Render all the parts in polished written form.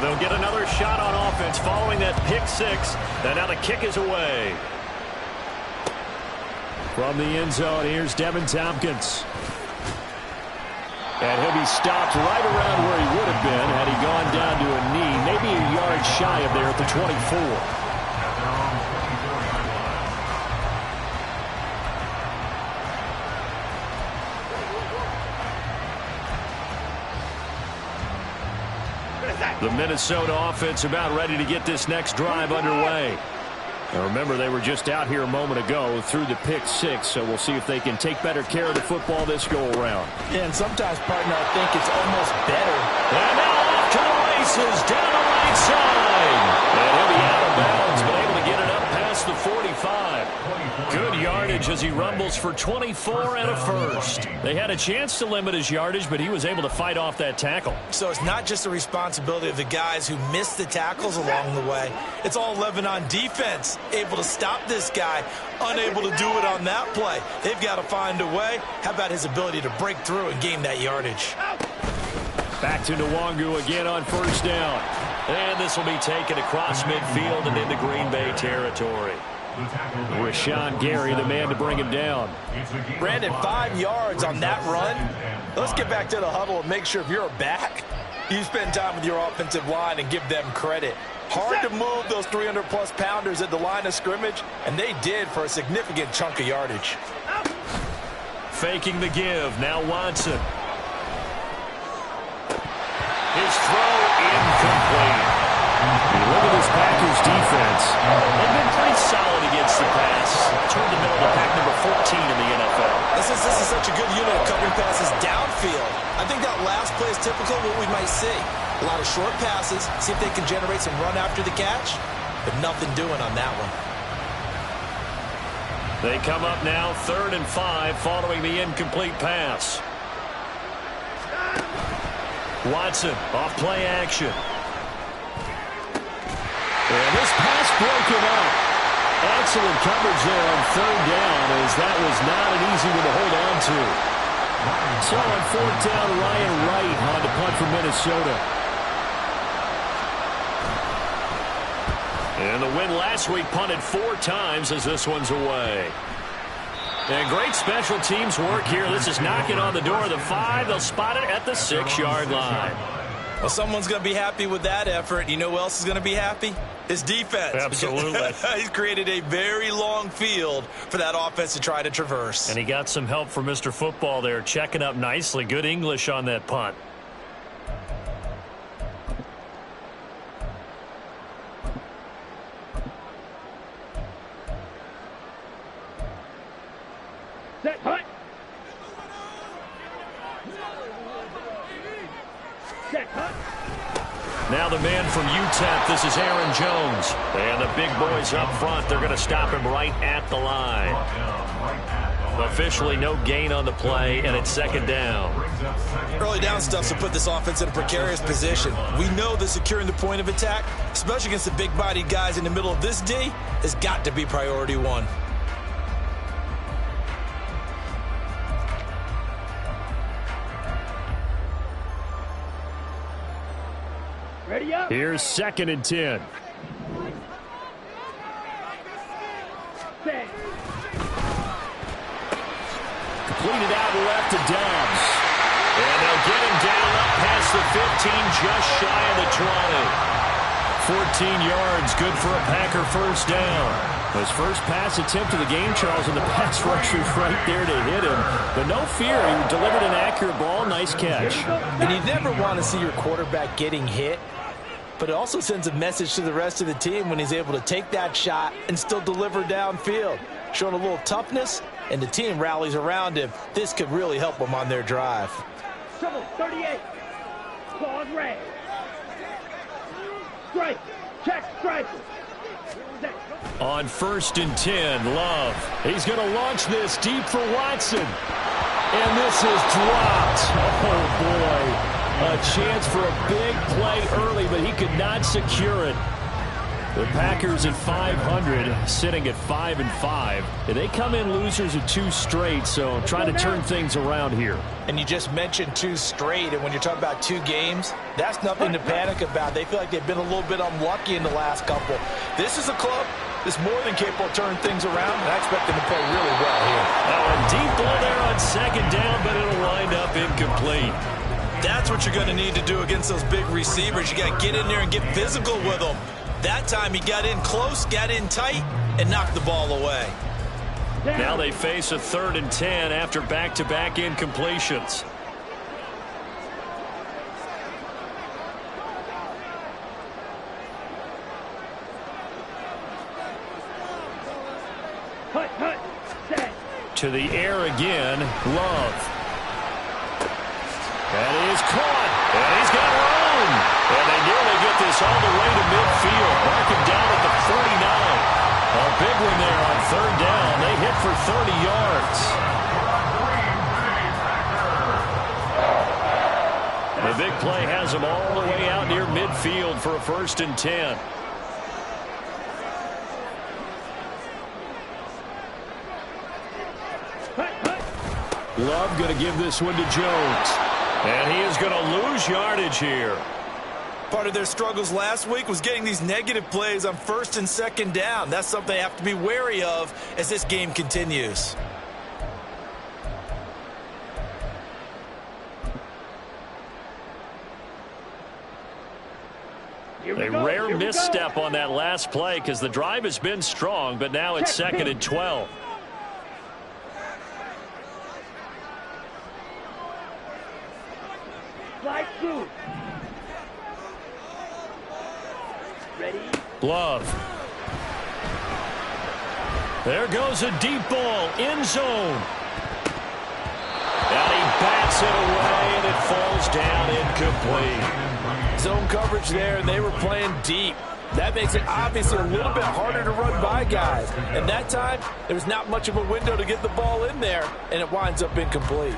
they'll get another shot on offense following that pick six. And now the kick is away. From the end zone, here's Devin Tompkins. And he'll be stopped right around where he would have been had he gone down to a knee, maybe a yard shy of there at the 24. The Minnesota offense about ready to get this next drive underway. Now remember, they were just out here a moment ago through the pick six, so we'll see if they can take better care of the football this go-around. Yeah, and sometimes, partner, I think it's almost better. And now off to the races, down the right side. And he'll be out of bounds, but able to get it up past the 45. Good yardage as he rumbles for 24 and a first. They had a chance to limit his yardage, but he was able to fight off that tackle. So it's not just the responsibility of the guys who missed the tackles along the way. It's all 11 on defense, able to stop this guy, unable to do it on that play. They've got to find a way. How about his ability to break through and gain that yardage? Back to Nwangu again on first down. And this will be taken across midfield and into Green Bay territory. Rashawn Gary, the man to bring him down. Brandon, 5 yards on that run. Let's get back to the huddle and make sure if you're a back, you spend time with your offensive line and give them credit. Hard to move those 300-plus pounders at the line of scrimmage, and they did for a significant chunk of yardage. Faking the give. Now Watson. His throw incomplete. Look at this Packers defense. They've been pretty solid against the pass. Toward the middle of the pack, number 14 in the NFL. This is such a good unit of covering passes downfield. I think that last play is typical of what we might see. A lot of short passes, see if they can generate some run after the catch, but nothing doing on that one. They come up now 3rd and 5 following the incomplete pass. Watson off play action. And this pass broken up. Excellent coverage there on 3rd down, as that was not an easy one to hold on to. So on 4th down, Ryan Wright on the punt for Minnesota. And the win last week punted 4 times as this one's away. And great special teams work here. This is knocking on the door of the 5. They'll spot it at the 6-yard line. Well, someone's going to be happy with that effort. You know who else is going to be happy? His defense. Absolutely. He's created a very long field for that offense to try to traverse. And he got some help from Mr. Football there, checking up nicely. Good English on that punt. Set, hut. Set, hut. Now the man from UTEP, this is Aaron Jones. And the big boys up front, they're going to stop him right at the line. Officially no gain on the play, and it's 2nd down. Early down stuff to put this offense in a precarious position. We know that securing the point of attack, especially against the big-bodied guys in the middle of this D, has got to be priority 1. Ready up. Here's 2nd and 10. Set. Completed out left to Dobbs. And they'll get him down up past the 15, just shy of the 20. 14 yards, good for a Packer first down. His first pass attempt of the game, Charles, and the pass rusher's right there to hit him. But no fear, he delivered an accurate ball. Nice catch. And you never want to see your quarterback getting hit, but it also sends a message to the rest of the team when he's able to take that shot and still deliver downfield. Showing a little toughness, and the team rallies around him. This could really help them on their drive. Trouble, 38. Claws red. Strike. Check, strike. On 1st and 10, Love. He's going to launch this deep for Watson. And this is dropped. Oh, boy. A chance for a big play early, but he could not secure it. The Packers at 500, sitting at 5-5. They come in losers of 2 straight, so trying to turn things around here. And you just mentioned 2 straight, and when you're talking about 2 games, that's nothing to panic about. They feel like they've been a little bit unlucky in the last couple. This is a club that's more than capable of turning things around, and I expect them to play really well here. A deep ball there on 2nd down, but it'll wind up incomplete. That's what you're going to need to do against those big receivers. You got to get in there and get physical with them. That time he got in close, got in tight, and knocked the ball away. Now they face a 3rd and 10 after back-to-back incompletions. To the air again, Love. That is caught, and he's got room. And they nearly get this all the way to midfield. Mark him down at the 49. A big one there on 3rd down. They hit for 30 yards. The big play has them all the way out near midfield for a 1st and 10. Love going to give this one to Jones. And he is going to lose yardage here. Part of their struggles last week was getting these negative plays on 1st and 2nd down. That's something they have to be wary of as this game continues. A rare misstep on that last play because the drive has been strong, but now it's 2nd and 12. Slide through. Ready? Love. There goes a deep ball, end zone. And he bats it away, and it falls down incomplete. Zone coverage there, and they were playing deep. That makes it obviously a little bit harder to run by guys. And that time, there was not much of a window to get the ball in there, and it winds up incomplete.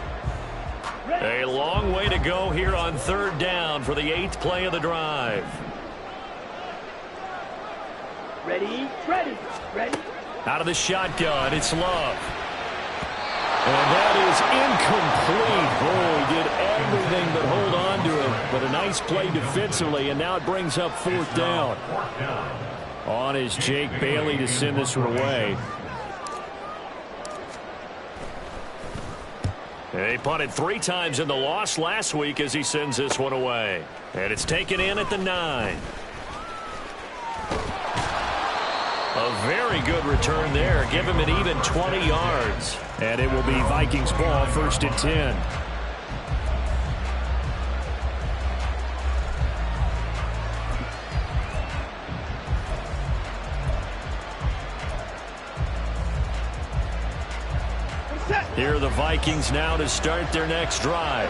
A long way to go here on 3rd down for the 8th play of the drive. Ready, ready, ready. Out of the shotgun, it's Love. And that is incomplete. Oh, he did everything but hold on to it. But a nice play defensively, and now it brings up 4th down. On is Jake Bailey to send this one away. He punted 3 times in the loss last week as he sends this one away. And it's taken in at the 9. A very good return there. Give him an even 20 yards. And it will be Vikings ball, 1st and 10. Here are the Vikings now to start their next drive.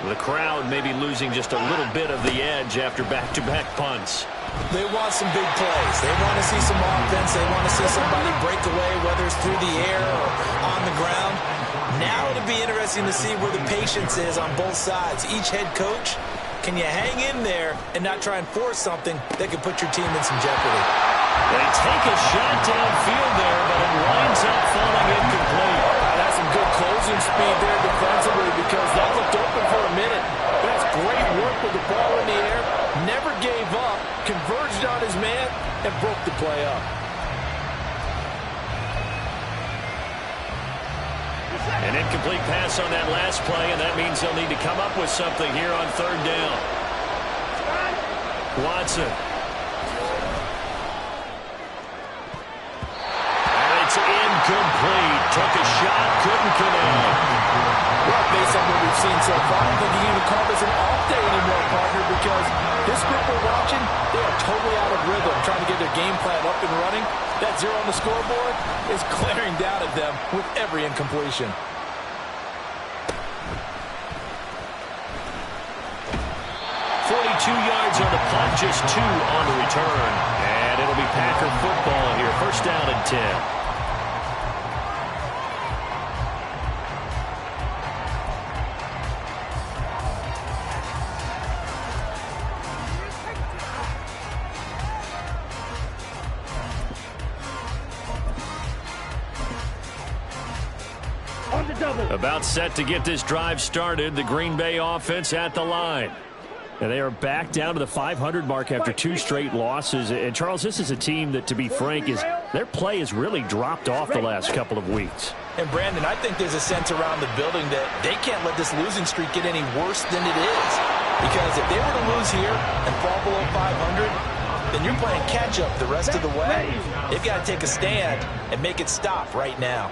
The crowd may be losing just a little bit of the edge after back-to-back punts. They want some big plays. They want to see some offense. They want to see somebody break away, whether it's through the air or on the ground. Now it'll be interesting to see where the patience is on both sides. Each head coach, can you hang in there and not try and force something that could put your team in some jeopardy? They take a shot downfield there, but it winds up falling incomplete. That's some good closing speed there defensively because that looked open for a minute. That's great work with the ball in the air. Never gave up, converged on his man, and broke the play up. An incomplete pass on that last play, and that means they'll need to come up with something here on 3rd down. Watson. And it's incomplete. Took a shot, couldn't connect. Well, based on what we've seen so far, I don't think you can even call this an off day anymore, partner, because this group we're watching, they are totally out of rhythm, trying to get their game plan up and running. That 0 on the scoreboard is glaring down at them with every incompletion. 42 yards on the punt, just 2 on the return. And it'll be Packer football here. 1st down and 10. double. About set to get this drive started. The Green Bay offense at the line. And they are back down to the 500 mark after 2 straight losses. And, Charles, this is a team that, to be frank, their play has really dropped off the last couple of weeks. And, Brandon, I think there's a sense around the building that they can't let this losing streak get any worse than it is. Because if they were to lose here and fall below 500, then you're playing catch-up the rest of the way. They've got to take a stand and make it stop right now.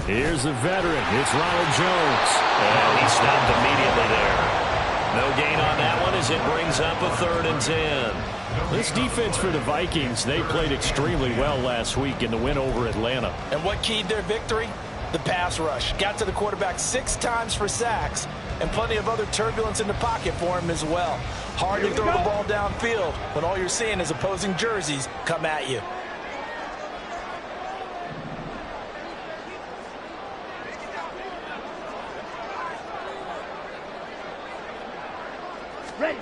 Here's the veteran. It's Ronald Jones. And he stopped immediately there. No gain on that one as it brings up a 3rd and 10. This defense for the Vikings, they played extremely well last week in the win over Atlanta. And what keyed their victory? The pass rush. Got to the quarterback 6 times for sacks, and plenty of other turbulence in the pocket for him as well. Hard to throw the ball downfield when all you're seeing is opposing jerseys come at you. Ready.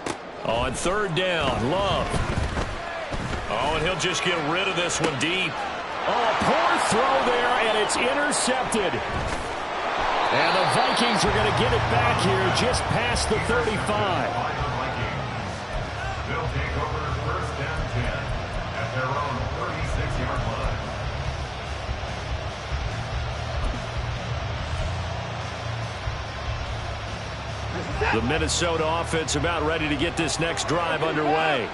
On 3rd down, Love. Oh, and he'll just get rid of this one deep. Oh, poor throw there, and it's intercepted. And the Vikings are going to get it back here just past the 35. They'll take over 1st and 10 at their own 36-yard line. The Minnesota offense about ready to get this next drive underway.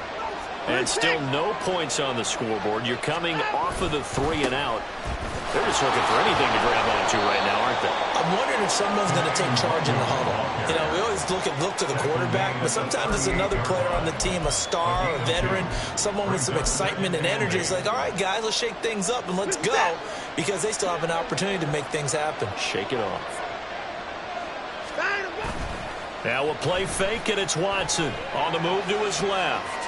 And still no points on the scoreboard. You're coming off of the 3 and out. They're just looking for anything to grab onto right now, aren't they? I'm wondering if someone's going to take charge in the huddle. You know, we always look to the quarterback, but sometimes it's another player on the team, a star, a veteran, someone with some excitement and energy. It's like, all right, guys, let's shake things up and let's go, because they still have an opportunity to make things happen. Shake it off. Now a play fake, and it's Watson on the move to his left.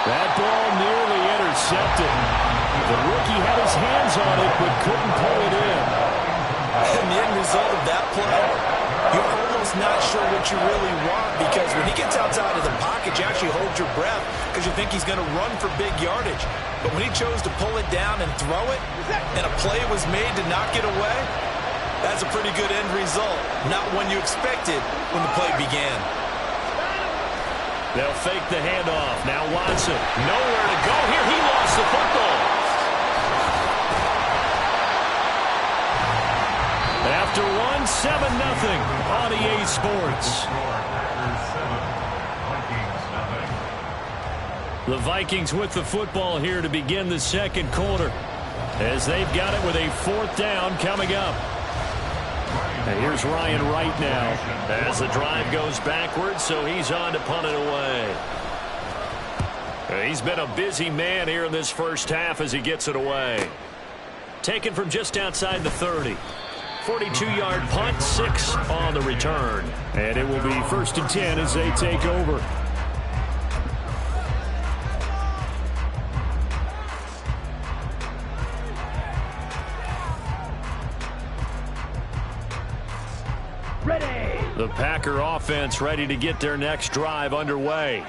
That ball nearly intercepted. The rookie had his hands on it, but couldn't pull it in. And the end result of that play, you're almost not sure what you really want, because when he gets outside of the pocket, you actually hold your breath because you think he's going to run for big yardage. But when he chose to pull it down and throw it, and a play was made to knock it away, that's a pretty good end result. Not one you expected when the play began. They'll fake the handoff. Now Watson, nowhere to go here. He lost the football. After one, 7-0 on EA Sports. The Vikings with the football here to begin the 2nd quarter, as they've got it with a 4th down coming up. And here's Ryan Wright now as the drive goes backwards, so he's on to punt it away. He's been a busy man here in this first half as he gets it away. Taken from just outside the 30. 42-yard punt, 6 on the return. And it will be 1st and 10 as they take over. The Packer offense ready to get their next drive underway.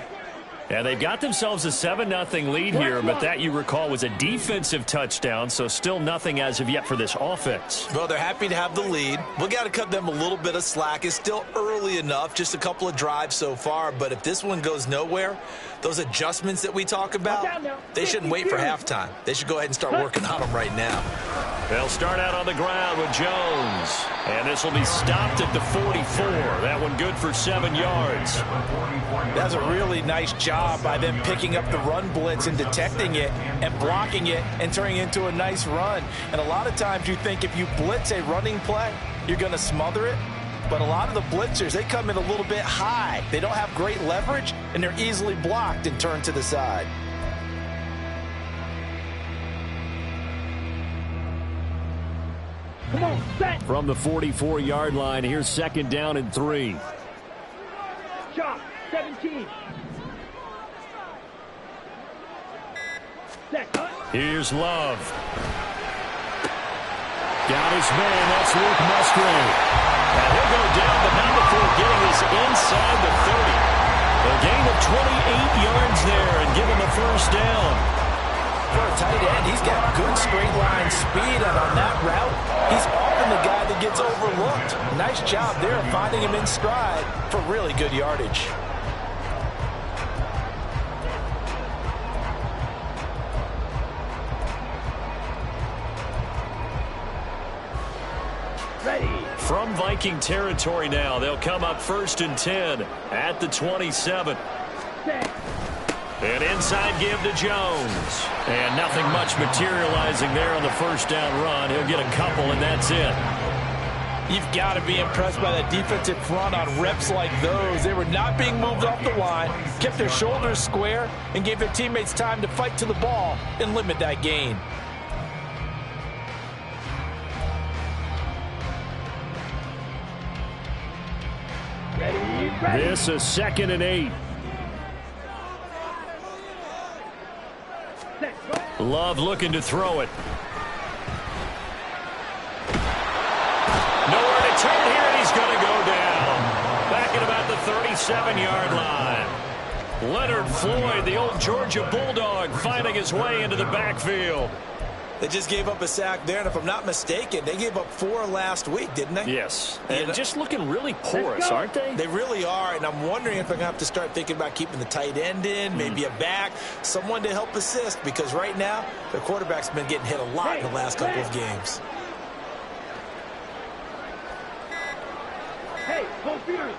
And they've got themselves a 7-0 lead here, but that, you recall, was a defensive touchdown, so still nothing as of yet for this offense. Well, they're happy to have the lead. We've got to cut them a little bit of slack. It's still early enough, just a couple of drives so far, but if this one goes nowhere, those adjustments that we talk about, they shouldn't wait for halftime. They should go ahead and start working on them right now. They'll start out on the ground with Jones. And this will be stopped at the 44. That one good for 7 yards. That's a really nice job by them picking up the run blitz and detecting it and blocking it and turning it into a nice run. And a lot of times you think if you blitz a running play, you're going to smother it. But a lot of the blitzers, they come in a little bit high. They don't have great leverage, and they're easily blocked and turned to the side. Come on, set. From the 44-yard line, here's 2nd down and 3. Chop, 17. Set. Here's Love. Got his man, that's Luke Musgrave. And he'll go down, but not before getting this inside the 30. A gain of 28 yards there and give him a first down. For a tight end, he's got good straight line speed, and on that route, he's often the guy that gets overlooked. Nice job there finding him in stride for really good yardage. From Viking territory now, they'll come up 1st and 10 at the 27. And inside give to Jones. And nothing much materializing there on the first down run. He'll get a couple, and that's it. You've got to be impressed by that defensive front on reps like those. They were not being moved off the line, kept their shoulders square, and gave their teammates time to fight to the ball and limit that gain. This is 2nd and 8. Love looking to throw it. Nowhere to turn here, and he's going to go down. Back at about the 37-yard line. Leonard Floyd, the old Georgia Bulldog, finding his way into the backfield. They just gave up a sack there, and if I'm not mistaken, they gave up 4 last week, didn't they? Yes, and just looking really porous, aren't they? They really are, and I'm wondering if I'm going to have to start thinking about keeping the tight end in, maybe a back, someone to help assist, because right now, the quarterback's been getting hit a lot in the last couple of games. Hey, go Fury!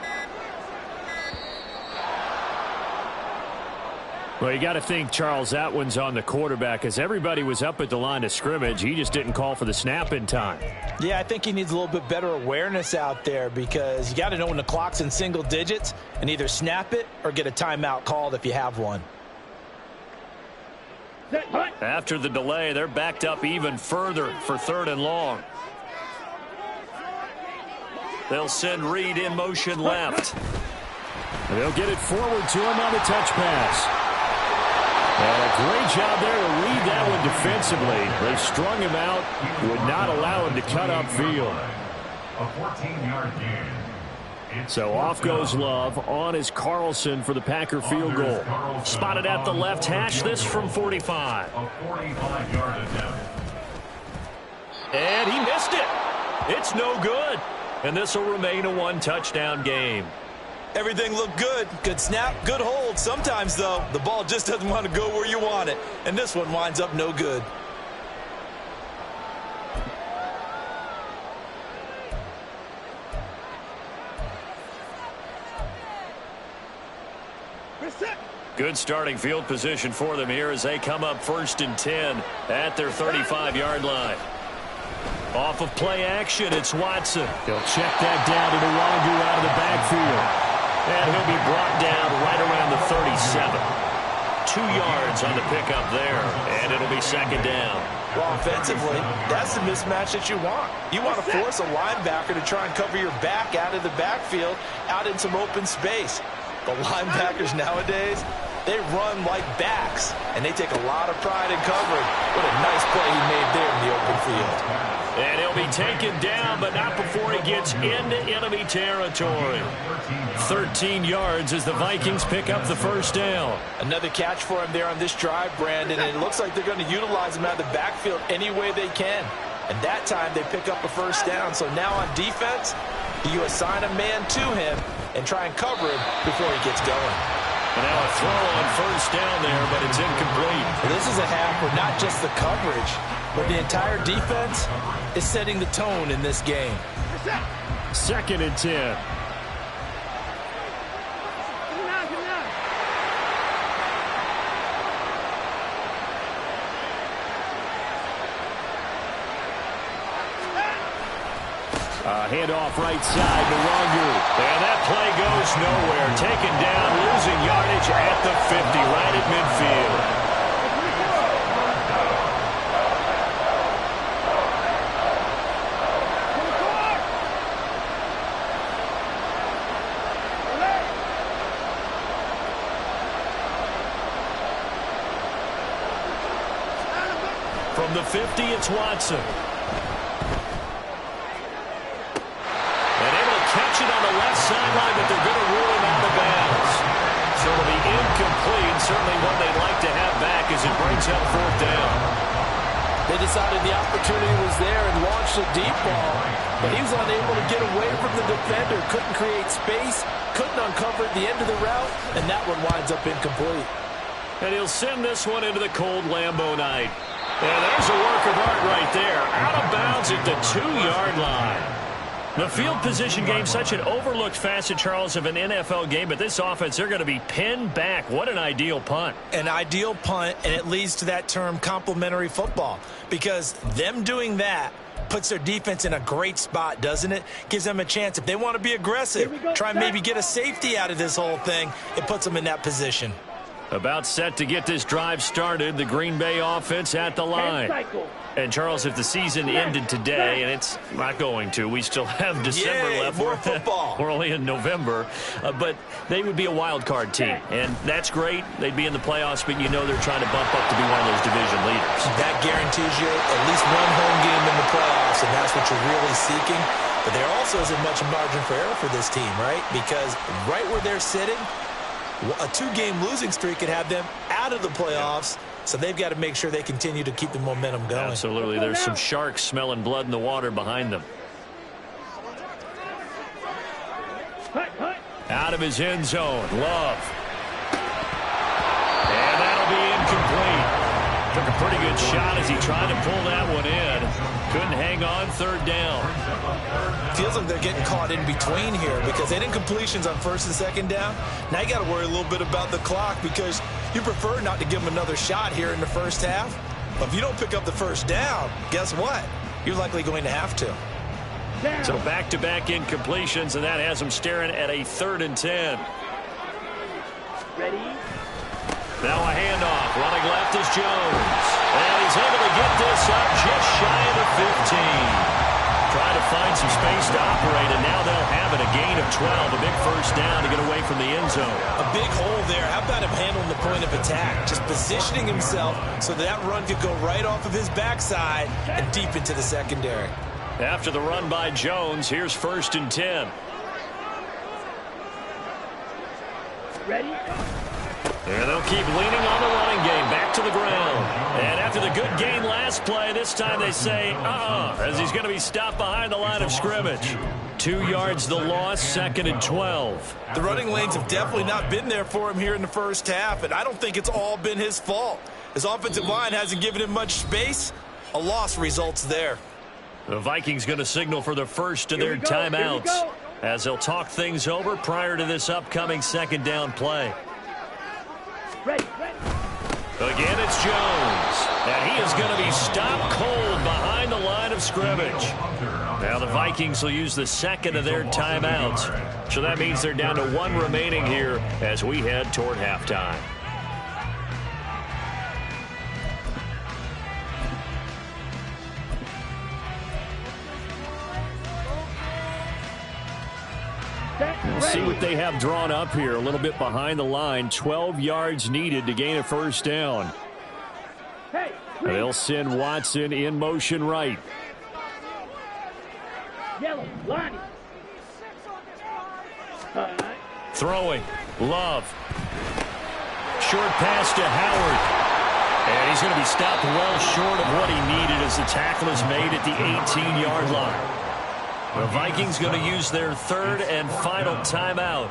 Well, you got to think, Charles, that one's on the quarterback, as everybody was up at the line of scrimmage. He just didn't call for the snap in time. Yeah, I think he needs a little bit better awareness out there, because you got to know when the clock's in single digits and either snap it or get a timeout called if you have one. After the delay, they're backed up even further for 3rd and long. They'll send Reed in motion left. And they'll get it forward to him on the touch pass. And a great job there to read that one defensively. They strung him out, would not allow him to cut upfield. A 14-yard gain. So off goes Love. On is Carlson for the Packer field goal. Spotted at the left hash, this from 45. A 45-yard attempt. And he missed it. It's no good. And this will remain a 1-touchdown game. Everything looked good. Good snap, good hold. Sometimes, though, the ball just doesn't want to go where you want it. And this one winds up no good. Good starting field position for them here as they come up 1st and 10 at their 35-yard line. Off of play action, it's Watson. He'll check that down to Nwangu out of the backfield. And he'll be brought down right around the 37. 2 yards on the pickup there, and it'll be 2nd down. Well, offensively, that's the mismatch that you want. You want to force a linebacker to try and cover your back out of the backfield, out in some open space. The linebackers nowadays, they run like backs, and they take a lot of pride in covering. What a nice play he made there in the open field. And he'll be taken down, but not before he gets into enemy territory. 13 yards as the Vikings pick up the first down. Another catch for him there on this drive, Brandon, and it looks like they're going to utilize him out of the backfield any way they can. And that time they pick up a first down. So now on defense, you assign a man to him and try and cover him before he gets going. And now a throw on first down there, but it's incomplete. This is a half where not just the coverage, but the entire defense is setting the tone in this game. 2nd and 10. Handoff right side to Nwangu. And that play goes nowhere. Taken down, losing yardage at the 50, right at midfield. From the 50, it's Watson. And able to catch it on the left sideline, but they're going to rule him out of bounds. brings up fourth down. They decided the opportunity was there and launched a deep ball, but he was unable to get away from the defender, couldn't create space, couldn't uncover at the end of the route, and that one winds up incomplete. And he'll send this one into the cold Lambeau night. And there's a work of art right there. Out of bounds at the 2-yard line. The field position game, such an overlooked facet, Charles, of an NFL game, but this offense, they're going to be pinned back. What an ideal punt. An ideal punt, and it leads to that term complementary football, because them doing that puts their defense in a great spot, doesn't it? Gives them a chance. If they want to be aggressive, try and maybe get a safety out of this whole thing, it puts them in that position. About set to get this drive started, the Green Bay offense at the line. And, Charles, if the season ended today, and it's not going to, we still have December left. More football. We're only in November. But they would be a wild card team, and that's great. They'd be in the playoffs, but you know they're trying to bump up to be one of those division leaders. That guarantees you at least one home game in the playoffs, and that's what you're really seeking. But there also isn't much margin for error for this team, right? Because right where they're sitting, a 2-game losing streak could have them out of the playoffs, so they've got to make sure they continue to keep the momentum going. Absolutely. There's some sharks smelling blood in the water behind them. Out of his end zone, Love. And that'll be incomplete. Took a pretty good shot as he tried to pull that one in. Couldn't hang on, third down. Feels like they're getting caught in between here because they didn't completions on first and second down. Now you got to worry a little bit about the clock because you prefer not to give them another shot here in the first half. But if you don't pick up the first down, guess what? You're likely going to have to. So back-to-back incompletions, and that has them staring at a 3rd and 10. Ready? Now a handoff. Running left is Jones. And he's able to get this up just shy of the 15. Trying to find some space to operate, and now they'll have it. A gain of 12. A big first down to get away from the end zone. A big hole there. How about him handling the point of attack? Just positioning himself so that run could go right off of his backside and deep into the secondary. After the run by Jones, here's 1st and 10. Ready? And they'll keep leaning on the running game. Back to the ground. And after the good gain last play, this time they say, as he's going to be stopped behind the line of scrimmage. 2 yards the loss, 2nd and 12. The running lanes have definitely not been there for him here in the first half, and I don't think it's all been his fault. His offensive line hasn't given him much space. A loss results there. The Vikings going to signal for the first of their timeouts as they'll talk things over prior to this upcoming 2nd down play. Ready. Again, it's Jones. And he is going to be stopped cold behind the line of scrimmage. Now the Vikings will use the 2nd of their timeouts. So that means they're down to 1 remaining here as we head toward halftime. We'll see what they have drawn up here. A little bit behind the line. 12 yards needed to gain a first down. They'll send Watson in motion right. Yellow, Lonnie. Throwing. Love. Short pass to Howard. And he's going to be stopped well short of what he needed as the tackle is made at the 18-yard line. The Vikings going to use their 3rd and final timeout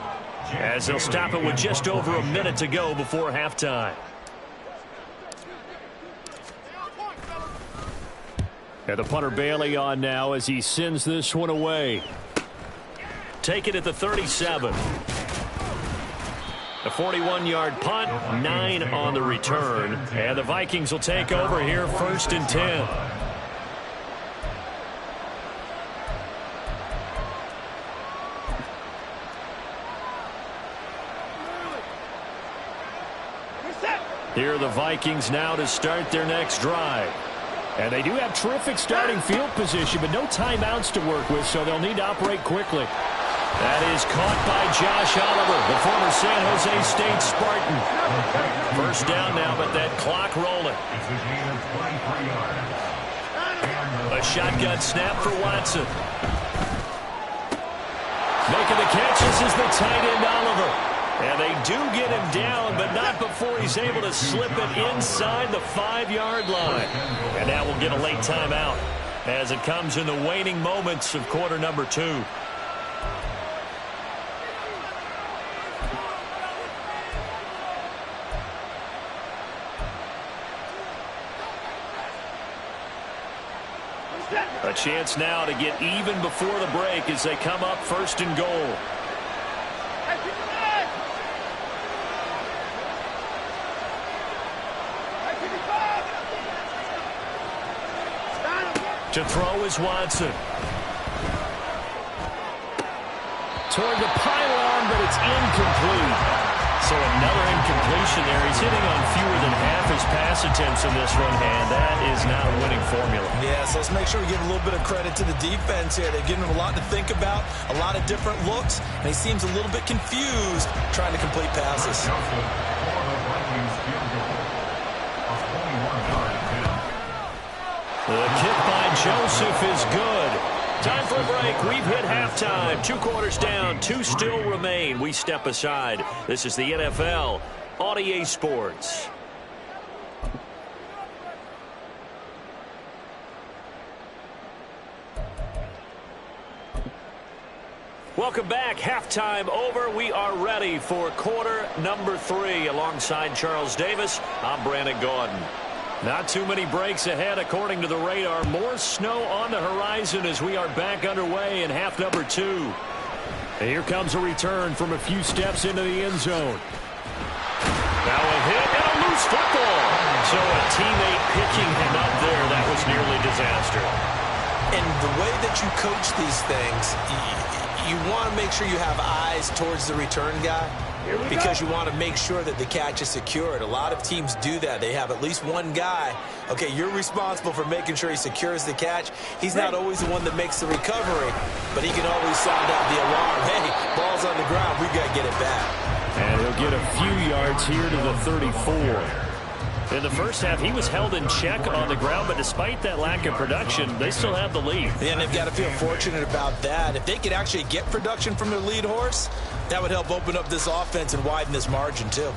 as they'll stop it with just over a minute to go before halftime. And the punter Bailey on now as he sends this one away. Take it at the 37. A 41-yard punt, 9 on the return. And the Vikings will take over here 1st and 10. Here are the Vikings now to start their next drive. And they do have terrific starting field position, but no timeouts to work with, so they'll need to operate quickly. That is caught by Josh Oliver, the former San Jose State Spartan. First down now, but that clock rolling. A shotgun snap for Watson. Making the catch, this is the tight end Oliver. And they do get him down, but not Not before he's able to slip it inside the 5-yard line. And now we'll get a late timeout as it comes in the waning moments of quarter number 2. A chance now to get even before the break as they come up 1st and goal. To throw is Watson. Toward the pylon, but it's incomplete. So another incompletion there. He's hitting on fewer than half his pass attempts in this one, and that is not a winning formula. Yeah, so let's make sure we give a little bit of credit to the defense here. They've given him a lot to think about, a lot of different looks, and he seems a little bit confused trying to complete passes. The kick by Joseph is good. Time for a break. We've hit halftime. 2 quarters down. 2 still remain. We step aside. This is the NFL on EA Sports. Welcome back. Halftime over. We are ready for quarter number 3. Alongside Charles Davis, I'm Brandon Gaudin. Not too many breaks ahead according to the radar. More snow on the horizon as we are back underway in half number 2. And here comes a return from a few steps into the end zone. Now a hit and a loose football. So a teammate picking him up there. That was nearly disaster. And the way that you coach these things, you want to make sure you have eyes towards the return guy, because you want to make sure that the catch is secured. A lot of teams do that. They have at least one guy. Okay, you're responsible for making sure he secures the catch. He's not always the one that makes the recovery, but he can always sound out the alarm. Hey, ball's on the ground. We've got to get it back. And he'll get a few yards here to the 34. In the first half, he was held in check on the ground, but despite that lack of production, they still have the lead. And they've got to feel fortunate about that. If they could actually get production from their lead horse, that would help open up this offense and widen this margin, too.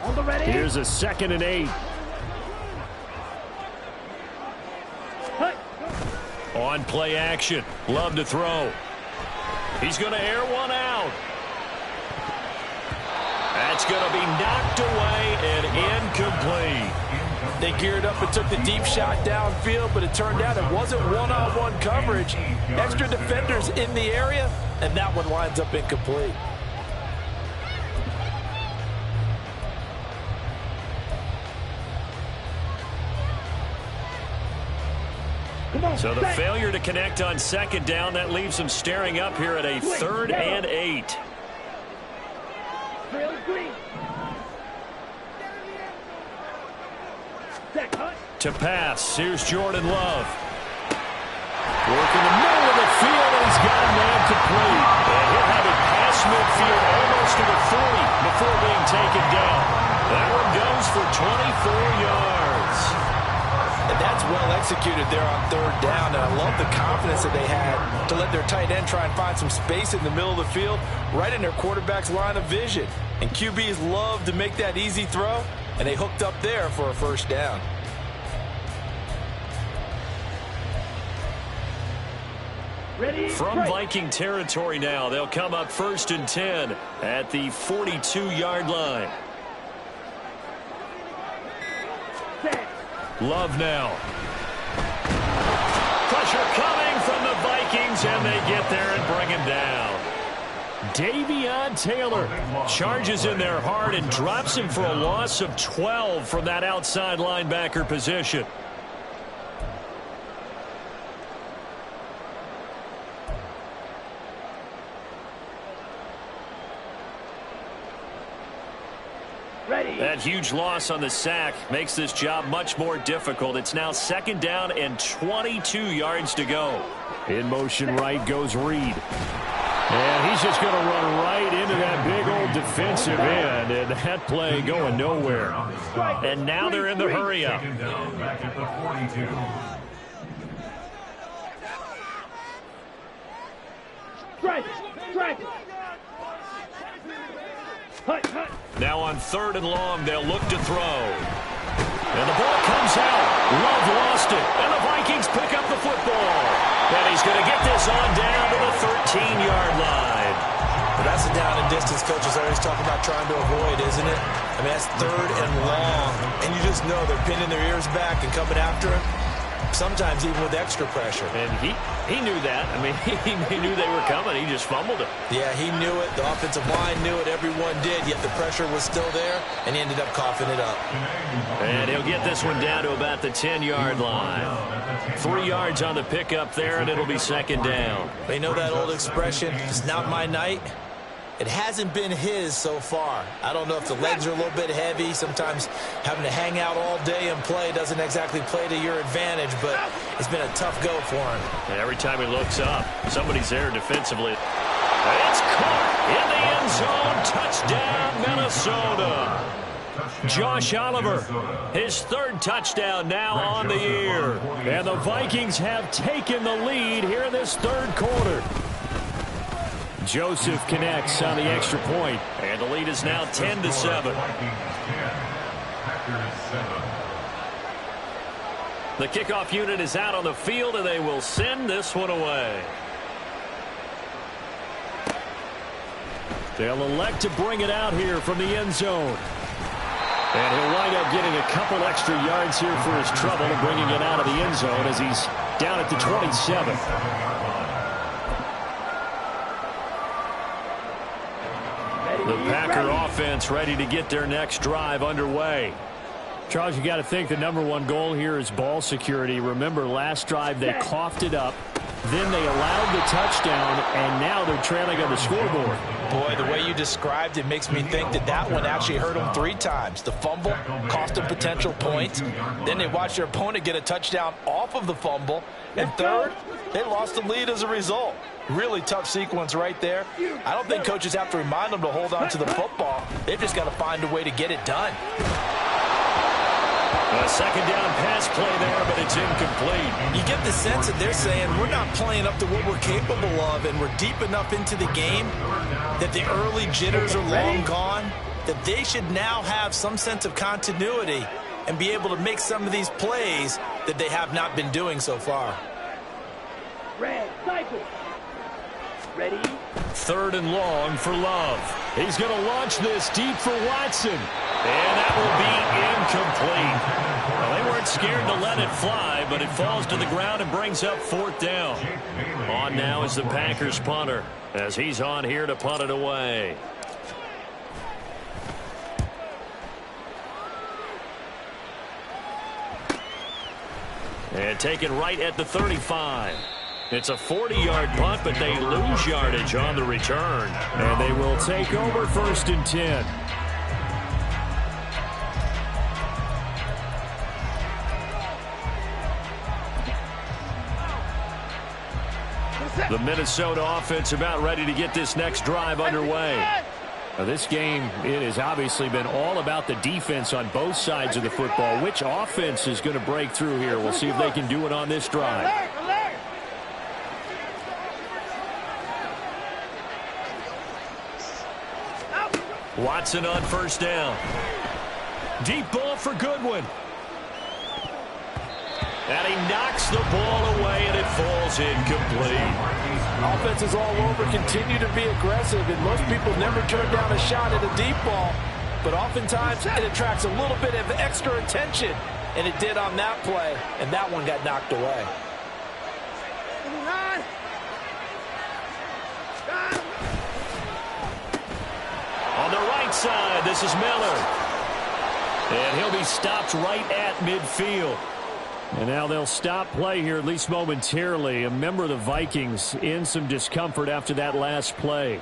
On the ready. Here's a 2nd and 8. On play action. Love to throw. He's going to air one out. That's going to be knocked away and incomplete. They geared up and took the deep shot downfield, but it turned out it wasn't one-on-one coverage. Extra defenders in the area, and that one winds up incomplete. So the failure to connect on 2nd down, that leaves them staring up here at a 3rd and 8. To pass, here's Jordan Love. Working the middle of the field, and he's got a man complete. And he'll have it past midfield almost to the 40 before being taken down. That one goes for 24 yards. And that's well executed there on 3rd down. And I love the confidence that they had to let their tight end try and find some space in the middle of the field, right in their quarterback's line of vision. And QBs love to make that easy throw, and they hooked up there for a 1st down. From Viking territory now, they'll come up 1st and 10 at the 42-yard line. Love now. Pressure coming from the Vikings, and they get there and bring him down. Davion Taylor charges in there hard and drops him for a loss of 12 from that outside linebacker position. That huge loss on the sack makes this job much more difficult. It's now 2nd down and 22 yards to go. In motion right goes Reed. And he's just going to run right into that big old defensive end. And that play going nowhere. And now they're in the hurry-up. Back at the 42. Strike. Now on 3rd and long, they'll look to throw. And the ball comes out. Love lost it. And the Vikings pick up the football. And he's going to get this on down to the 13-yard line. But that's a down and distance coaches always talking about trying to avoid, isn't it? I mean, that's 3rd and long. And you just know they're pinning their ears back and coming after him. Sometimes even with extra pressure. And he knew that. I mean, he knew they were coming. He just fumbled it. Yeah, he knew it. The offensive line knew it. Everyone did, yet the pressure was still there, and he ended up coughing it up. And he'll get this one down to about the 10-yard line. 3 yards on the pickup there, and it'll be 2nd down. They know that old expression, it's not my night. It hasn't been his so far. I don't know if the legs are a little bit heavy. Sometimes having to hang out all day and play doesn't exactly play to your advantage, but it's been a tough go for him. And every time he looks up, somebody's there defensively. It's caught in the end zone. Touchdown, Minnesota. Josh Oliver, his 3rd touchdown now on the year. And the Vikings have taken the lead here in this 3rd quarter. Joseph connects on the extra point, and the lead is now 10-7. The kickoff unit is out on the field, and they will send this one away. They'll elect to bring it out here from the end zone. And he'll wind up getting a couple extra yards here for his trouble and bringing it out of the end zone as he's down at the 27. The Packer offense ready to get their next drive underway. Charles, you got to think the #1 goal here is ball security. Remember, last drive they coughed it up, then they allowed the touchdown, and now they're trailing on the scoreboard. Boy, the way you described it makes me think that one actually hurt them 3 times. The fumble cost them potential points. Then they watched their opponent get a touchdown off of the fumble. And 3rd, they lost the lead as a result. Really tough sequence right there. I don't think coaches have to remind them to hold on to the football. They've just got to find a way to get it done. A 2nd down pass play there, but it's incomplete. You get the sense that they're saying we're not playing up to what we're capable of, and we're deep enough into the game that the early jitters are long gone, that they should now have some sense of continuity and be able to make some of these plays that they have not been doing so far. Red cycle. Ready? 3rd and long for Love. He's going to launch this deep for Watson. And that will be incomplete. Well, they weren't scared to let it fly, but it falls to the ground and brings up 4th down. On now is the Packers punter, as he's on here to punt it away. And taken right at the 35. It's a 40-yard punt, but they lose yardage on the return. And they will take over 1st and 10. The Minnesota offense about ready to get this next drive underway. Now, this game, it has obviously been all about the defense on both sides of the football. Which offense is going to break through here? We'll see if they can do it on this drive. Watson on 1st down. Deep ball for Goodwin. And he knocks the ball away, and it falls incomplete. Offenses all over continue to be aggressive, and most people never turn down a shot at a deep ball. But oftentimes, it attracts a little bit of extra attention, and it did on that play, and that one got knocked away. On the right side, this is Miller. And he'll be stopped right at midfield. And now they'll stop play here, at least momentarily. A member of the Vikings in some discomfort after that last play.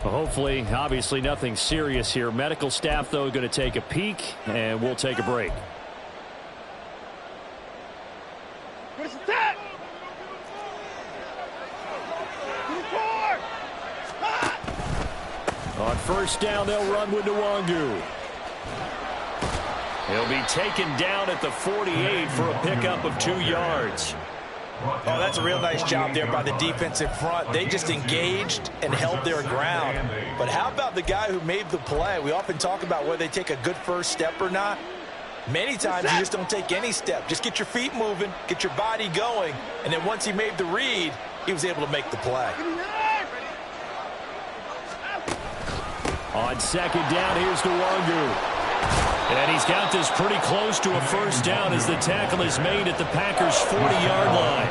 Well, hopefully, obviously nothing serious here. Medical staff, though, going to take a peek, and we'll take a break. On 1st down, they'll run with Nwangu. He'll be taken down at the 48 for a pickup of 2 yards. Oh, that's a real nice job there by the defensive front. They just engaged and held their ground. But how about the guy who made the play? We often talk about whether they take a good first step or not. Many times you just don't take any step. Just get your feet moving, get your body going, and then once he made the read, he was able to make the play. On second down, here's Nwangu. And he's got this pretty close to a first down as the tackle is made at the Packers' 40-yard line.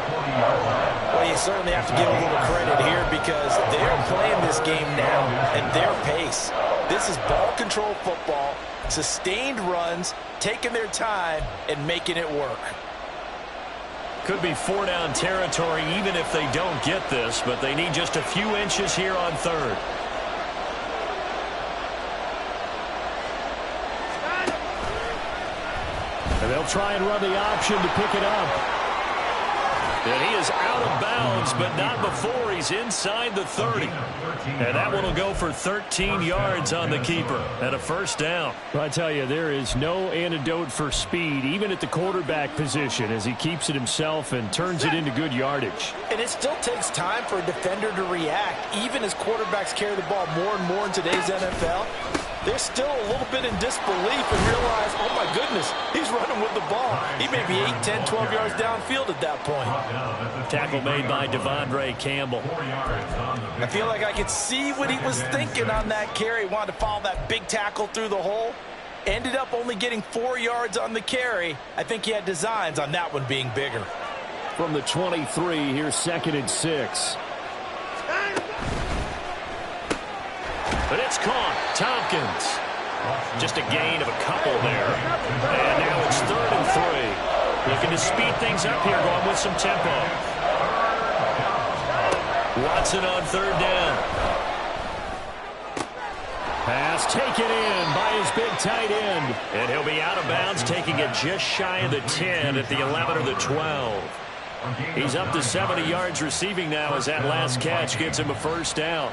Well, you certainly have to give a little credit here because they're playing this game now at their pace. This is ball control football, sustained runs, taking their time, and making it work. Could be four-down territory even if they don't get this, but they need just a few inches here on third. And they'll try and run the option to pick it up. And he is out of bounds, but not before he's inside the 30. And that one will go for 13 yards on the keeper and a first down. Well, I tell you, there is no antidote for speed, even at the quarterback position, as he keeps it himself and turns it into good yardage. And it still takes time for a defender to react, even as quarterbacks carry the ball more and more in today's NFL. They're still a little bit in disbelief and realize, oh my goodness, he's running with the ball. He may be 8, 10, 12 yards downfield at that point. Tackle made by Devondre Campbell. I feel like I could see what he was thinking on that carry. Wanted to follow that big tackle through the hole. Ended up only getting 4 yards on the carry. I think he had designs on that one being bigger. From the 23, here's 2nd and 6. But it's caught. Tompkins. Just a gain of a couple there. And now it's 3rd and 3. Looking to speed things up here, going with some tempo. Watson on 3rd down. Pass taken in by his big tight end. And he'll be out of bounds, taking it just shy of the 10 at the 11 or the 12. He's up to 70 yards receiving now as that last catch gets him a first down.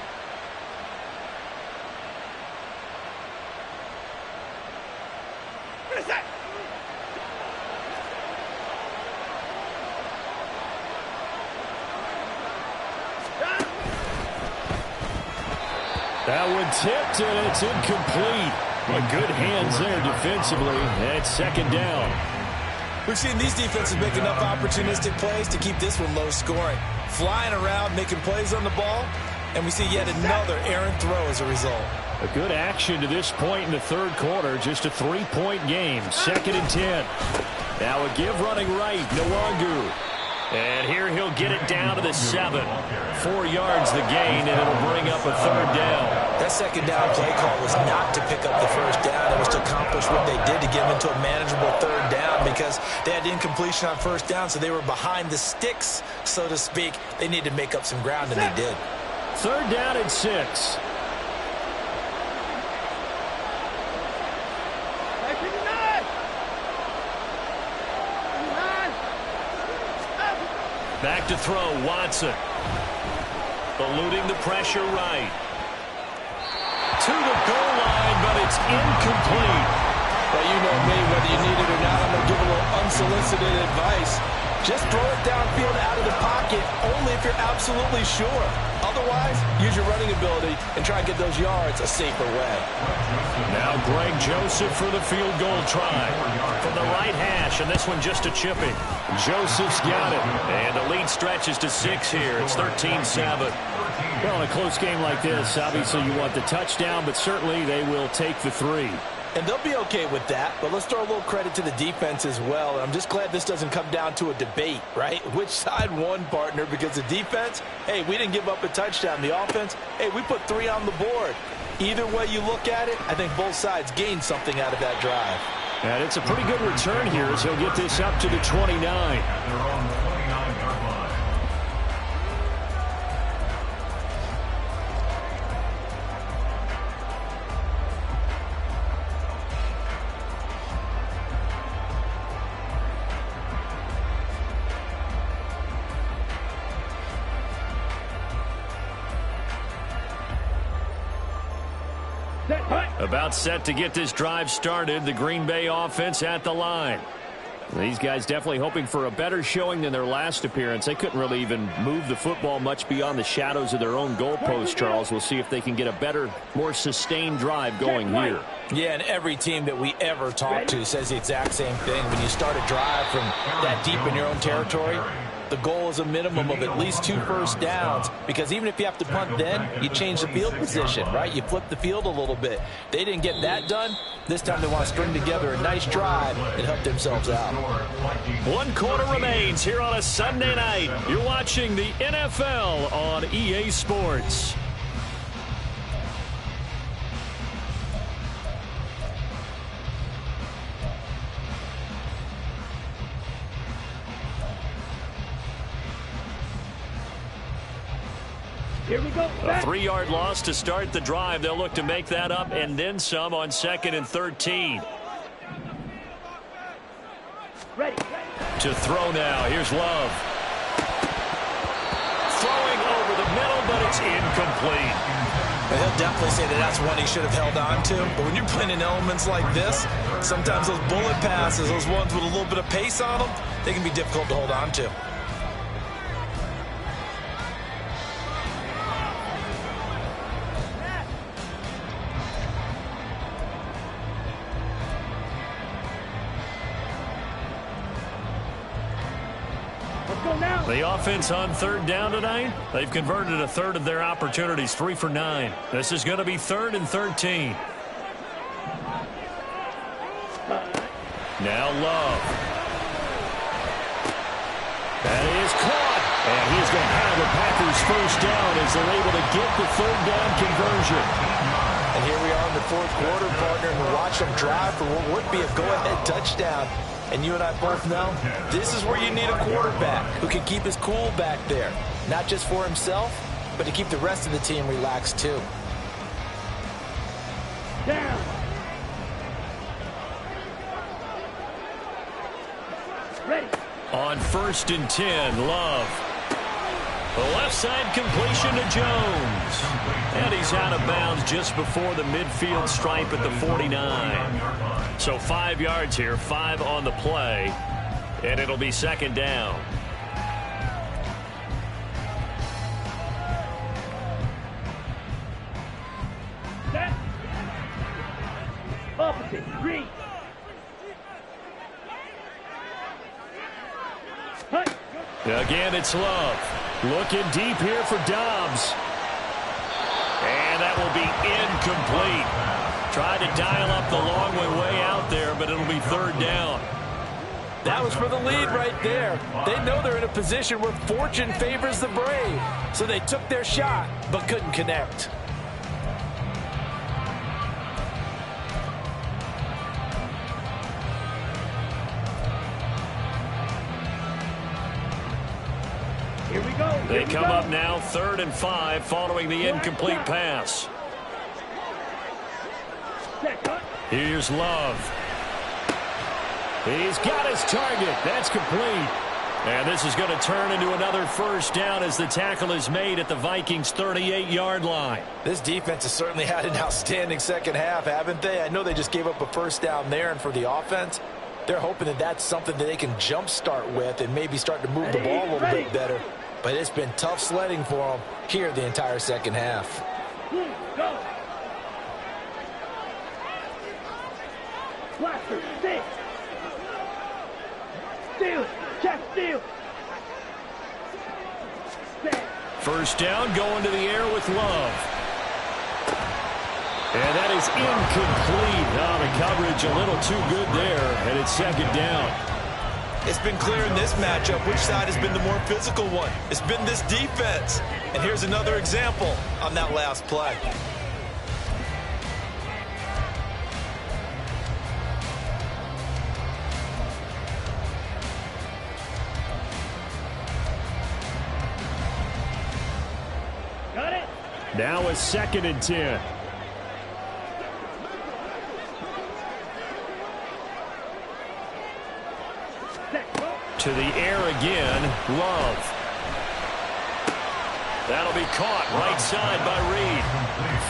That one tipped, and it's incomplete. But good hands there defensively, and it's 2nd down. We've seen these defenses make enough opportunistic plays to keep this one low scoring. Flying around, making plays on the ball, and we see yet another errant throw as a result. A good action to this point in the 3rd quarter. Just a 3-point game. 2nd and 10. Now a give running right, Nwangu. And here he'll get it down to the 7. 4 yards the gain, and it'll bring up a 3rd down. That 2nd down play call was not to pick up the first down. It was to accomplish what they did to get them into a manageable 3rd down because they had incompletion on 1st down, so they were behind the sticks, so to speak. They needed to make up some ground, and they did. 3rd down and 6. Back to throw, Watson. Eluding the pressure right. To the goal line, but it's incomplete. Well, you know me, whether you need it or not, I'm going to give a little unsolicited advice. Just throw it downfield out of the pocket, only if you're absolutely sure. Otherwise, use your running ability and try and get those yards a safer way. Now Greg Joseph for the field goal try. From the right hash, and this one just a chipping. Joseph's got it. And the lead stretches to 6 here. It's 13-7. Well, in a close game like this, obviously you want the touchdown, but certainly they will take the 3. And they'll be okay with that, but let's throw a little credit to the defense as well. And I'm just glad this doesn't come down to a debate, right? Which side won, partner? Because the defense, hey, we didn't give up a touchdown. The offense, hey, we put 3 on the board. Either way you look at it, I think both sides gained something out of that drive. And it's a pretty good return here as he'll get this up to the 29. About set to get this drive started. The Green Bay offense at the line. These guys definitely hoping for a better showing than their last appearance. They couldn't really even move the football much beyond the shadows of their own goalpost, Charles. We'll see if they can get a better, more sustained drive going here. Yeah, and every team that we ever talk to says the exact same thing. When you start a drive from that deep in your own territory, the goal is a minimum of at least 2 first downs, because even if you have to punt then, you change the field position, right? You flip the field a little bit. They didn't get that done. This time they want to string together a nice drive and help themselves out. 1 quarter remains here on a Sunday night. You're watching the NFL on EA Sports. Here we go. A 3-yard loss to start the drive. They'll look to make that up and then some on 2nd and 13. Ready. To throw now. Here's Love. Throwing over the middle, but it's incomplete. He'll definitely say that that's one he should have held on to. But when you're playing in elements like this, sometimes those bullet passes, those ones with a little bit of pace on them, they can be difficult to hold on to. The offense on 3rd down tonight, they've converted a third of their opportunities, 3 for 9. This is going to be 3rd and 13. Now Love. That is caught. And he's going to have the Packers first down as they're able to get the 3rd down conversion. And here we are in the 4th quarter, partner, and we watch them drive for what would be a go-ahead touchdown. And you and I both know this is where you need a quarterback who can keep his cool back there. Not just for himself, but to keep the rest of the team relaxed too. Down. Ready. On 1st and 10, Love. The left side completion to Jones. And he's out of bounds just before the midfield stripe at the 49. So 5 yards here, 5 on the play. And it'll be 2nd down. Set. Opposite. Green. Hut. Again, it's Love. Looking deep here for Dobbs. And that will be incomplete. Tried to dial up the long way out there, but it'll be 3rd down. That was for the lead right there. They know they're in a position where fortune favors the brave. So they took their shot, but couldn't connect. Here we go. They come up now 3rd and 5 following the incomplete pass. Here's Love. He's got his target. That's complete. And this is going to turn into another first down as the tackle is made at the Vikings' 38-yard line. This defense has certainly had an outstanding second half, haven't they? I know they just gave up a first down there, and for the offense, they're hoping that that's something that they can jumpstart with and maybe start to move the ball a little bit better. But it's been tough sledding for them here the entire second half. Go. Blaster, stick. Steal. Check, steal. First down, going to the air with Love. And that is incomplete. Now the coverage a little too good there, and it's 2nd down. It's been clear in this matchup which side has been the more physical one. It's been this defense. And here's another example on that last play. Got it. Now a 2nd and 10. To the air again, Love. That'll be caught right side by Reed.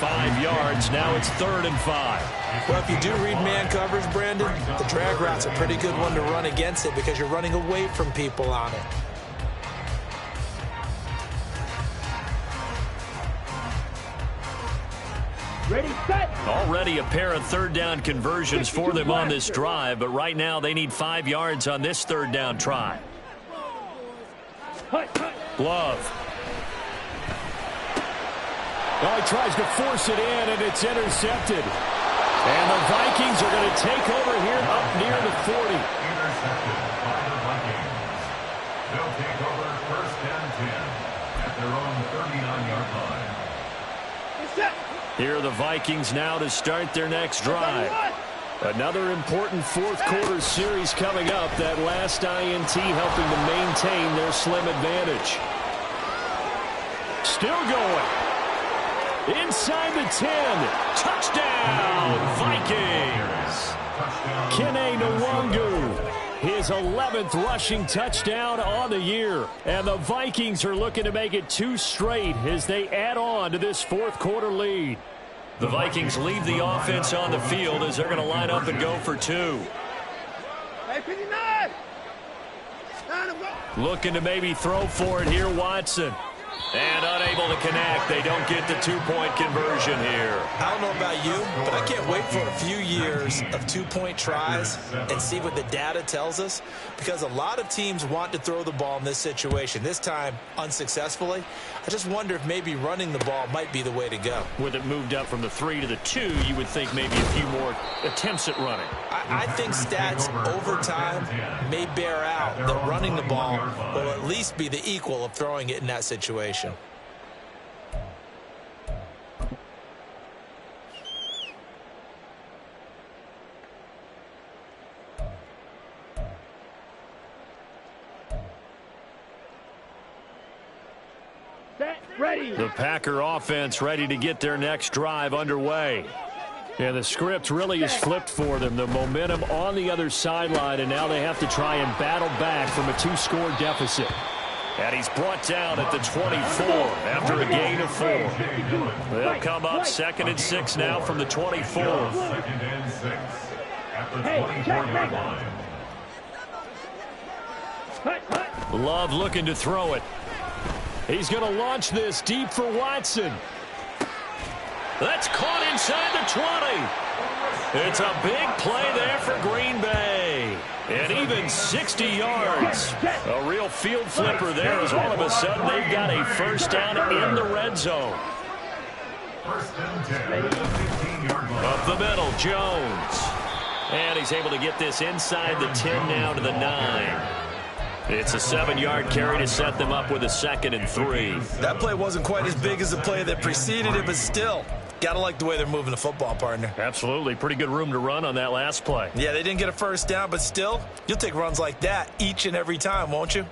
5 yards. Now it's 3rd and 5. Well, if you do read man coverage, Brandon, the drag route's a pretty good one to run against it because you're running away from people on it. Ready, set. Already a pair of 3rd down conversions for them on this drive, but right now they need 5 yards on this 3rd down try. Glove. Oh, he tries to force it in, and it's intercepted. And the Vikings are going to take over here up near the 40. Intercepted by the Vikings. They'll take over 1st and 10 at their own 39-yard line. Here are the Vikings now to start their next drive. Another important 4th quarter series coming up. That last INT helping to maintain their slim advantage. Still going. Inside the 10. Touchdown, Vikings. Kene Nwangu. His 11th rushing touchdown on the year. And the Vikings are looking to make it 2 straight as they add on to this 4th quarter lead. The Vikings leave the offense on the field as they're going to line up and go for 2. Looking to maybe throw for it here, Watson. And unable to connect. They don't get the 2-point conversion here. I don't know about you, but I can't wait for a few years of 2-point tries and see what the data tells us, because a lot of teams want to throw the ball in this situation. This time, unsuccessfully. I just wonder if maybe running the ball might be the way to go. With it moved up from the 3 to the 2, you would think maybe a few more attempts at running. I think stats over time may bear out that running the ball will at least be the equal of throwing it in that situation. Set. Ready. The Packer offense ready to get their next drive underway. And the script really is flipped for them. The momentum on the other sideline, and now they have to try and battle back from a 2-score deficit. And he's brought down at the 24 after a gain of 4. They'll come up 2nd and 6 now from the 24. 2nd and 6 at the 24-yard line. Love looking to throw it. He's going to launch this deep for Watson. That's caught inside the 20. It's a big play there for Green Bay. And even 60 yards. A real field flipper there as all of a sudden they've got a 1st down in the red zone. 1st and 10 at the 15-yard line. Up the middle, Jones. And he's able to get this inside the 10 now to the 9. It's a 7-yard carry to set them up with a 2nd and 3. That play wasn't quite as big as the play that preceded it, but still, gotta like the way they're moving the football, partner. Absolutely. Pretty good room to run on that last play. Yeah, they didn't get a 1st down, but still, you'll take runs like that each and every time, won't you?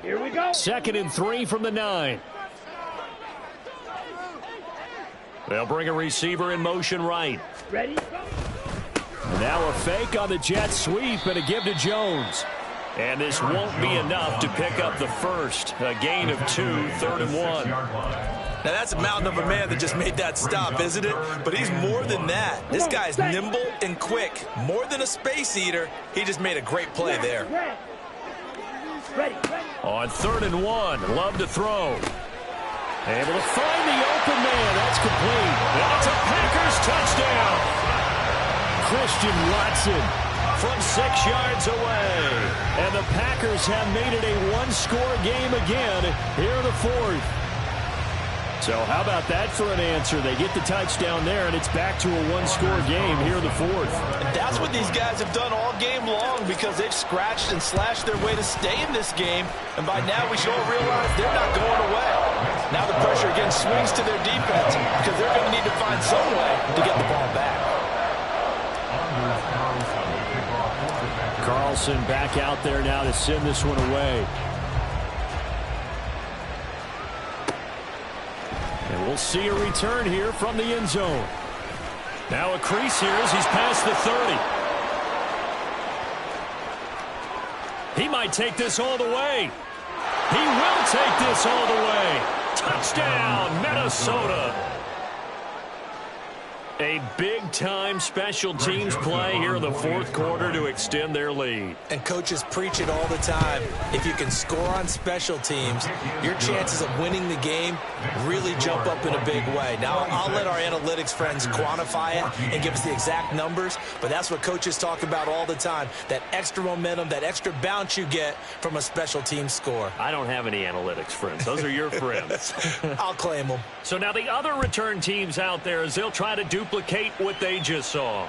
Here we go. 2nd and 3 from the 9. They'll bring a receiver in motion right. Ready. Now a fake on the jet sweep and a give to Jones. And this won't be enough to pick up the 1st. A gain of 2, 3rd and 1. Now that's a mountain of a man that just made that stop, isn't it? But he's more than that. This guy's nimble and quick. More than a space eater, he just made a great play there. Ready. On 3rd and 1, Love to throw. Able to find the open man. That's complete. That's a Packers touchdown. Christian Watson from 6 yards away. And the Packers have made it a 1-score game again here in the 4th. So how about that for an answer? They get the touchdown there, and it's back to a 1-score game here in the 4th. And that's what these guys have done all game long, because they've scratched and slashed their way to stay in this game. And by now we should all realize they're not going away. Now the pressure again swings to their defense, because they're going to need to find some way to get the ball back. Carlson back out there now to send this one away. And we'll see a return here from the end zone. Now a crease here as he's past the 30. He might take this all the way. He will take this all the way. Touchdown, Minnesota. A big-time special teams play here in the fourth quarter to extend their lead. And coaches preach it all the time. If you can score on special teams, your chances of winning the game really jump up in a big way. Now, I'll let our analytics friends quantify it and give us the exact numbers, but that's what coaches talk about all the time, that extra momentum, that extra bounce you get from a special team score. I don't have any analytics friends. Those are your friends. I'll claim them. So now the other return teams out there, as they'll try to duplicate what they just saw.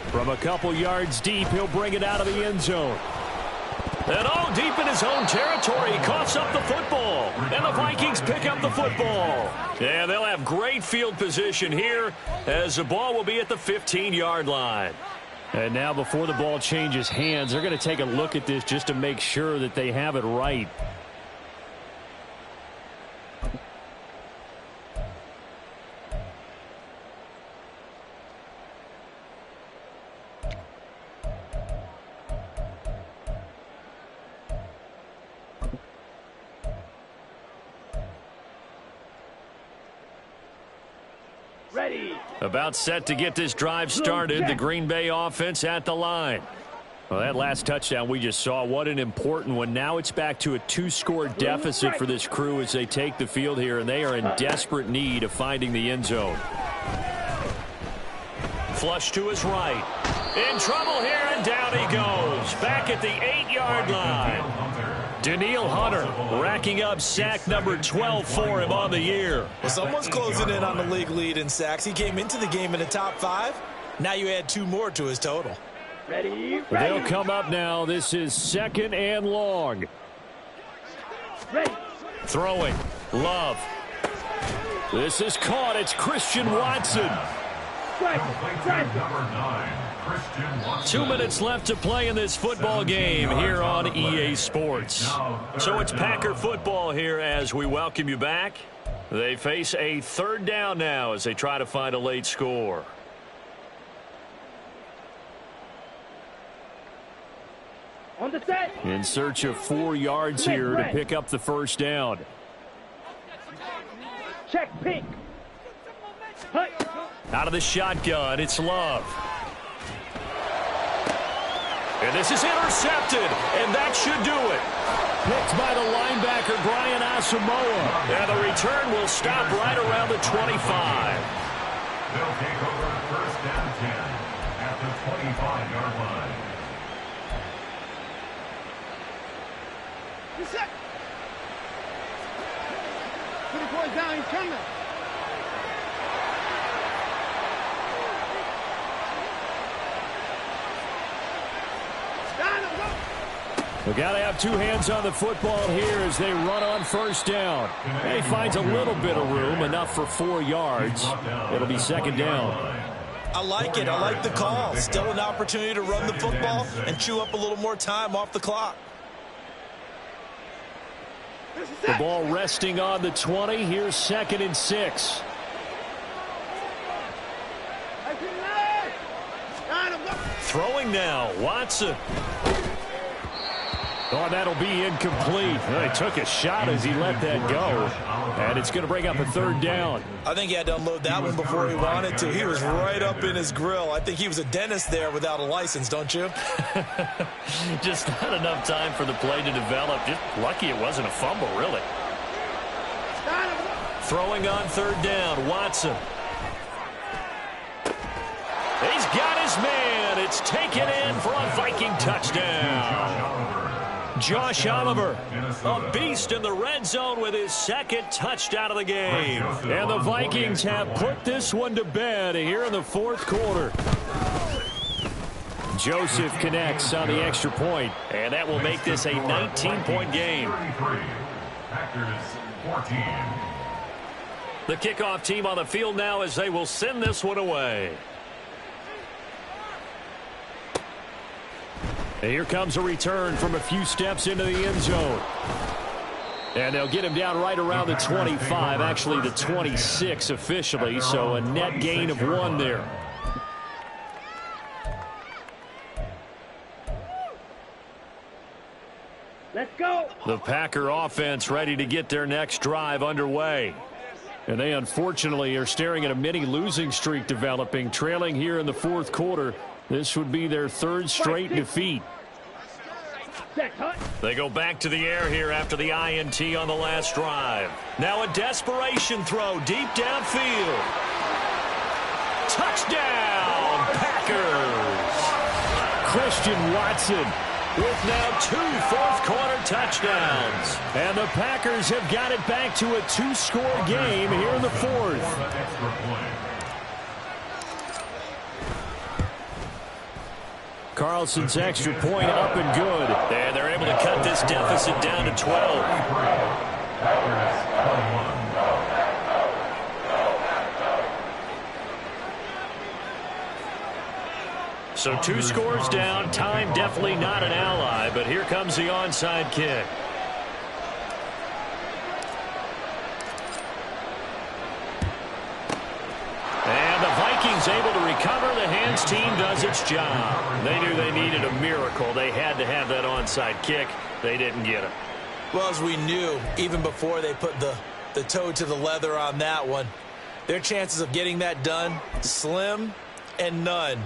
From a couple yards deep, he'll bring it out of the end zone. And deep in his own territory, he coughs up the football. And the Vikings pick up the football. And they'll have great field position here as the ball will be at the 15-yard line. And now before the ball changes hands, they're going to take a look at this just to make sure that they have it right. Ready. About set to get this drive started. The Green Bay offense at the line. Well, that last touchdown we just saw, what an important one. Now it's back to a 2-score deficit for this crew as they take the field here, and they are in desperate need of finding the end zone. Flush to his right. In trouble here, and down he goes. Back at the 8-yard line. Danielle Hunter racking up sack number 12 for him on the year. Well, someone's closing in on the league lead in sacks. He came into the game in the top 5. Now you add 2 more to his total. Ready. They'll come up now. This is 2nd and long. Ready. Throwing. Love. This is caught. It's Christian Watson. Number 9. 2 minutes left to play in this football game here on EA Sports. So it's Packer football here as we welcome you back. They face a 3rd down now as they try to find a late score. On the set. In search of 4 yards here to pick up the 1st down. Check pink. Hut. Out of the shotgun, it's Love. And this is intercepted, and that should do it. Picked by the linebacker, Brian Asamoah. And the return will stop right around the 25. They'll take over 1st and 10 at the 25-yard line. Reset. Put the boys down, he's coming. We got to have 2 hands on the football here as they run on 1st down. And he finds a little bit of room, enough for 4 yards. It'll be 2nd down. I like it. I like the call. Still an opportunity to run the football and chew up a little more time off the clock. The ball resting on the 20. Here's 2nd and 6. Throwing now, Watson. Oh, that'll be incomplete. He took a shot as he let that go. And it's going to bring up a 3rd down. I think he had to unload that one before he wanted to. He was right up in his grill. I think he was a dentist there without a license, don't you? Just not enough time for the play to develop. Just lucky it wasn't a fumble, really. Throwing on 3rd down, Watson. He's got his man. It's taken in for a Viking touchdown. Josh Oliver, a beast in the red zone with his 2nd touchdown of the game. And the Vikings have put this one to bed here in the 4th quarter. Joseph connects on the extra point, and that will make this a 19-point game. Packers 14. The kickoff team on the field now as they will send this one away. And here comes a return from a few steps into the end zone. And they'll get him down right around the 25, actually the 26 officially, so a net gain of 1 there. Let's go. The Packer offense ready to get their next drive underway. And they unfortunately are staring at a mini losing streak developing, trailing here in the fourth quarter. This would be their third straight defeat. They go back to the air here after the INT on the last drive. Now a desperation throw deep downfield. Touchdown, Packers! Christian Watson with now 2 fourth-quarter touchdowns. And the Packers have got it back to a 2-score game here in the fourth. Carlson's extra point up and good. And they're able to cut this deficit down to 12. So 2 scores down. Time definitely not an ally, but here comes the onside kick. And the Vikings able to recover. The hands team does its job. They knew they needed a miracle. They had to have that onside kick. They didn't get it. Well, as we knew, even before they put the toe to the leather on that one, their chances of getting that done, slim and none.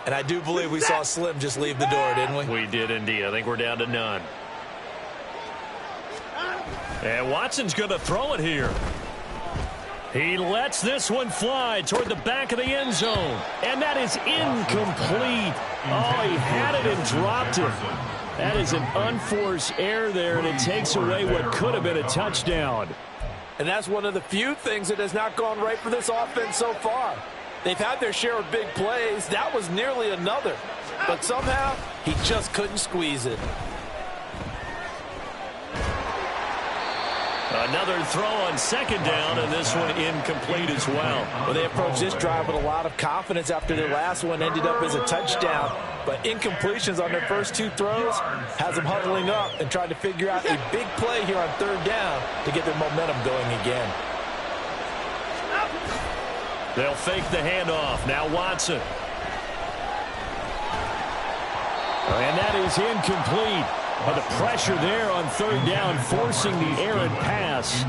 And I do believe we saw Slim just leave the door, didn't we? We did indeed. I think we're down to none. And Watson's going to throw it here. He lets this one fly toward the back of the end zone. And that is incomplete. Oh, he had it and dropped it. That is an unforced error there, and it takes away what could have been a touchdown. And that's one of the few things that has not gone right for this offense so far. They've had their share of big plays. That was nearly another. But somehow, he just couldn't squeeze it. Another throw on second down, and this one incomplete as well. Well, they approached this drive with a lot of confidence after their last one ended up as a touchdown. But incompletions on their first 2 throws has them huddling up and trying to figure out a big play here on third down to get their momentum going again. They'll fake the handoff. Now Watson. And that is incomplete. But the pressure there on third down, forcing the errant pass.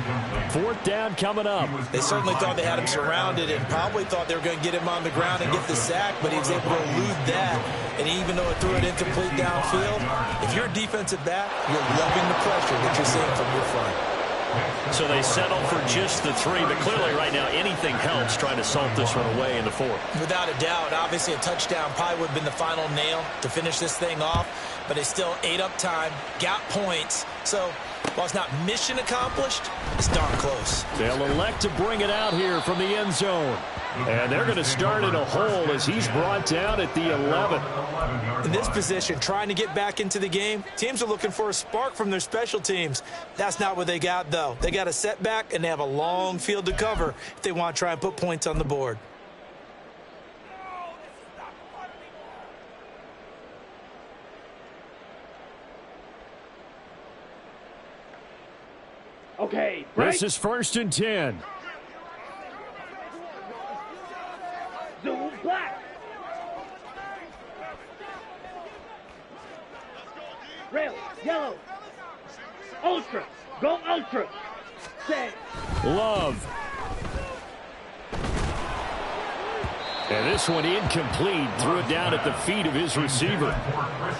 Fourth down coming up. They certainly thought they had him surrounded and probably thought they were going to get him on the ground and get the sack, but he was able to elude that. And even though it threw it incomplete downfield, if you're a defensive back, you're loving the pressure that you're seeing from your front. So they settle for just the 3, but clearly right now anything helps trying to salt this one away in the fourth. Without a doubt, obviously a touchdown probably would have been the final nail to finish this thing off, but they still ate up time, got points. So while it's not mission accomplished, it's darn close. They'll elect to bring it out here from the end zone. And they're going to start in a hole as he's brought down at the 11. In this position, trying to get back into the game, teams are looking for a spark from their special teams. That's not what they got, though. They got a setback, and they have a long field to cover if they want to try and put points on the board. Okay, break. This is 1st and 10. Zoom black. Red, yellow. Ultra. Go ultra. Set. Love. And this one incomplete. Threw it down at the feet of his receiver.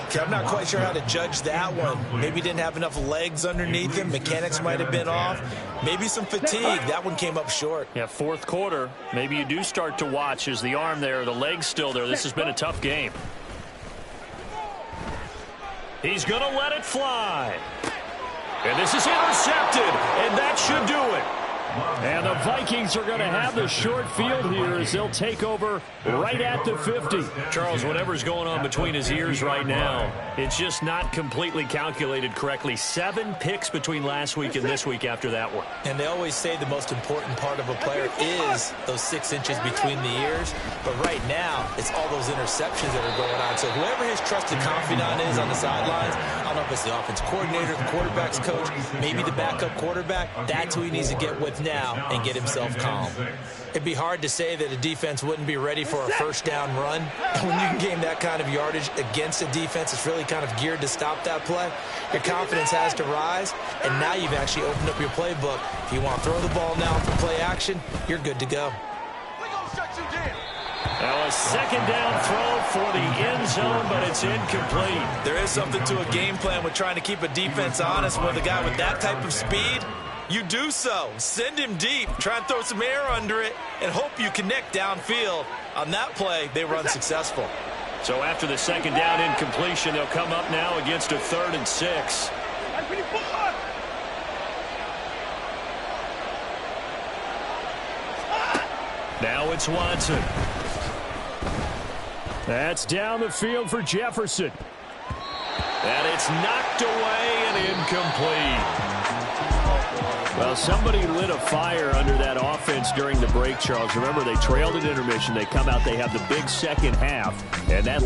Okay, I'm not quite sure how to judge that one. Maybe didn't have enough legs underneath him. Mechanics might have been off. Maybe some fatigue. That one came up short. Yeah, fourth quarter. Maybe you do start to watch as the arm there, the leg's still there. This has been a tough game. He's going to let it fly. And this is intercepted, and that should do it. And the Vikings are going to have the short field here as they'll take over right at the 50. Charles, whatever's going on between his ears right now, it's just not completely calculated correctly. 7 picks between last week and this week after that one. And they always say the most important part of a player is those 6 inches between the ears. But right now, it's all those interceptions that are going on. So whoever his trusted confidant is on the sidelines, don't know if it's the offense coordinator, the quarterback's coach, maybe the backup quarterback. That's who he needs to get with now and get himself calm. It'd be hard to say that a defense wouldn't be ready for a first down run. And when you can gain that kind of yardage against a defense that's really kind of geared to stop that play, your confidence has to rise, and now you've actually opened up your playbook. If you want to throw the ball now for play action, you're good to go. Now a second down throw for the end zone, but it's incomplete. There is something to a game plan with trying to keep a defense honest with a guy with that type of speed. You do so. Send him deep. Try and throw some air under it and hope you connect downfield. On that play, they were unsuccessful. So after the second down incompletion, they'll come up now against a 3rd and 6. Now it's Watson. That's down the field for Jefferson. And it's knocked away and incomplete. Well, somebody lit a fire under that offense during the break, Charles. Remember, they trailed at intermission. They come out, they have the big second half, and that